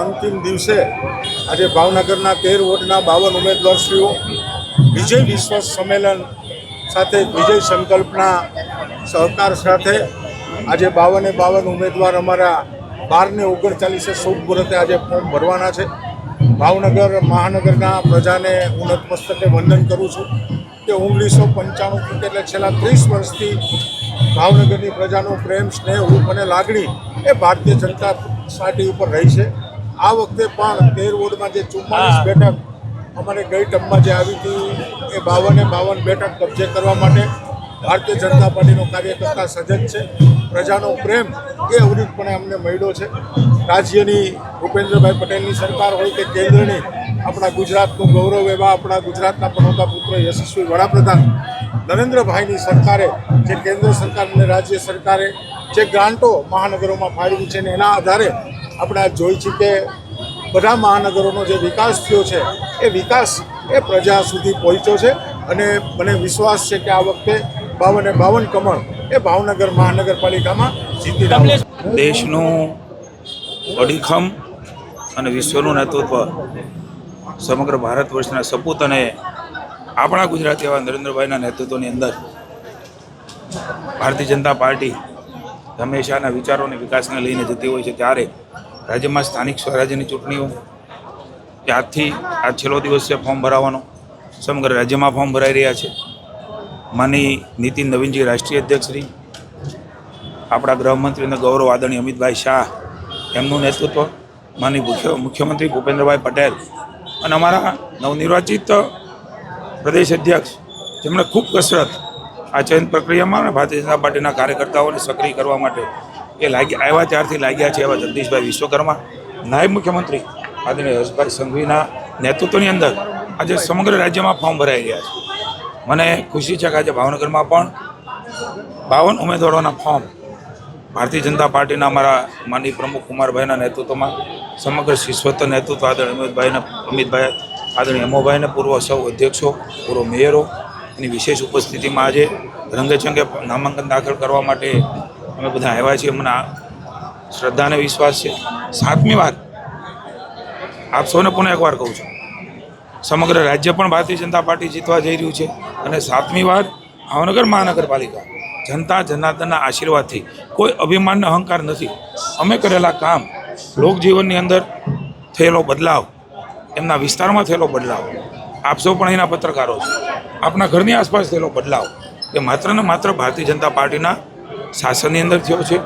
અંતિમ દિવસે આજે ભાવનગરના 13 વોર્ડના 52 ઉમેદવારશ્રીઓ વિજય વિશ્વાસ સંમેલન સાથે વિજય સંકલ્પના સહકાર સાથે આજે 52 ઉમેદવાર અમારા 12 ને 39 શુભ મુહૂર્તે આજે ફોર્મ ભરવાના છે. ભાવનગર મહાનગરના પ્રજાને હું નતમસ્તકે વંદન કરું છું કે 1995 એટલે છેલ્લા 30 વર્ષથી ભાવનગરની પ્રજાનો પ્રેમ, સ્નેહ, હૂફ અને લાગણી એ ભારતીય જનતા પાર્ટી ઉપર રહી છે. આ વખતે પણ 13 વોર્ડમાં જે 44 બેઠક અમારે ગઈ ટર્મમાં જે આવી હતી એ 52 બેઠક કબજે કરવા માટે ભારતીય જનતા પાર્ટીનો કાર્યકર્તા સજજ છે. પ્રજાનો પ્રેમ એ અવિરતપણે અમને મળ્યો છે. રાજ્યની ભૂપેન્દ્રભાઈ પટેલની સરકાર હોય કે કેન્દ્રની આપણા ગુજરાતનું ગૌરવ એવા આપણા ગુજરાતના પનોતા પુત્ર યશસ્વી વડાપ્રધાન નરેન્દ્રભાઈની સરકારે જે કેન્દ્ર સરકાર અને રાજ્ય સરકારે જે ગ્રાન્ટો મહાનગરોમાં ફાળવી છે ને એના આધારે આપણે આ જોઈ છીએ કે બધા મહાનગરોનો જે વિકાસ થયો છે એ વિકાસ એ પ્રજા સુધી પહોંચ્યો છે અને મને વિશ્વાસ છે કે આ વખતે 52 કમળ એ ભાવનગર મહાનગરપાલિકામાં જીતી રહ્યા છે. દેશનું અડીખમ અને વિશ્વનું નેતૃત્વ સમગ્ર ભારત વર્ષના સપૂત અને આપણા ગુજરાત એવા નરેન્દ્રભાઈના નેતૃત્વની અંદર ભારતીય જનતા પાર્ટી હંમેશાના વિચારો અને વિકાસને લઈને જતી હોય છે. ત્યારે રાજ્યમાં સ્થાનિક સ્વરાજ્યની ચૂંટણીઓ કે આજથી આ છેલ્લો દિવસ છે ફોર્મ ભરાવાનો. સમગ્ર રાજ્યમાં ફોર્મ ભરાઈ રહ્યા છે. માની નીતિન નવીનજી રાષ્ટ્રીય અધ્યક્ષશ્રી, આપણા ગૃહમંત્રી અને ગૌરવ આદરણીય અમિતભાઈ શાહ એમનું નેતૃત્વ, માની મુખ્યમંત્રી ભૂપેન્દ્રભાઈ પટેલ અને અમારા નવનિર્વાચિત પ્રદેશ અધ્યક્ષ જેમણે ખૂબ કસરત આ ચયન પ્રક્રિયામાં અને ભારતીય જનતા પાર્ટીના કાર્યકર્તાઓને સક્રિય કરવા માટે એ આવ્યા ત્યારથી લાગ્યા છે એવા જગદીશભાઈ વિશ્વકર્મા, નાયબ મુખ્યમંત્રી આદરણીય હર્ષભાઈ સંઘવીના નેતૃત્વની અંદર આજે સમગ્ર રાજ્યમાં ફોર્મ ભરાઈ રહ્યા છે. મને ખુશી છે કે આજે ભાવનગરમાં પણ 52 ઉમેદવારોના ફોર્મ ભારતીય જનતા પાર્ટીના અમારા માનનીય પ્રમુખ કુમારભાઈના નેતૃત્વમાં સમગ્ર શિસ્વત નેતૃત્વ આદરણીય અમિતભાઈ આદરણીય અમોભાઈને, પૂર્વ સૌ અધ્યક્ષો, પૂર્વ મેયરો એની વિશેષ ઉપસ્થિતિમાં આજે રંગેચંગે નામાંકન દાખલ કરવા માટે અમે બધા આવ્યા છીએ. મને શ્રદ્ધા અને વિશ્વાસ છે. 7મી વાર આપ સૌને પણ એકવાર કહું છું, સમગ્ર રાજ્ય પણ ભારતીય જનતા પાર્ટી જીતવા જઈ રહ્યું છે અને 7મી વાર ભાવનગર મહાનગરપાલિકા જનતા જનાર્દનના આશીર્વાદથી, કોઈ અભિમાનનો અહંકાર નથી. અમે કરેલા કામ, લોકજીવનની અંદર થયેલો બદલાવ, એમના વિસ્તારમાં થયેલો બદલાવ, આપ સૌ પણ અહીંના પત્રકારો છે, આપણા ઘરની આસપાસ થયેલો બદલાવ એ માત્ર ને માત્ર ભારતીય જનતા પાર્ટીના શાસનની અંદર થયો છે.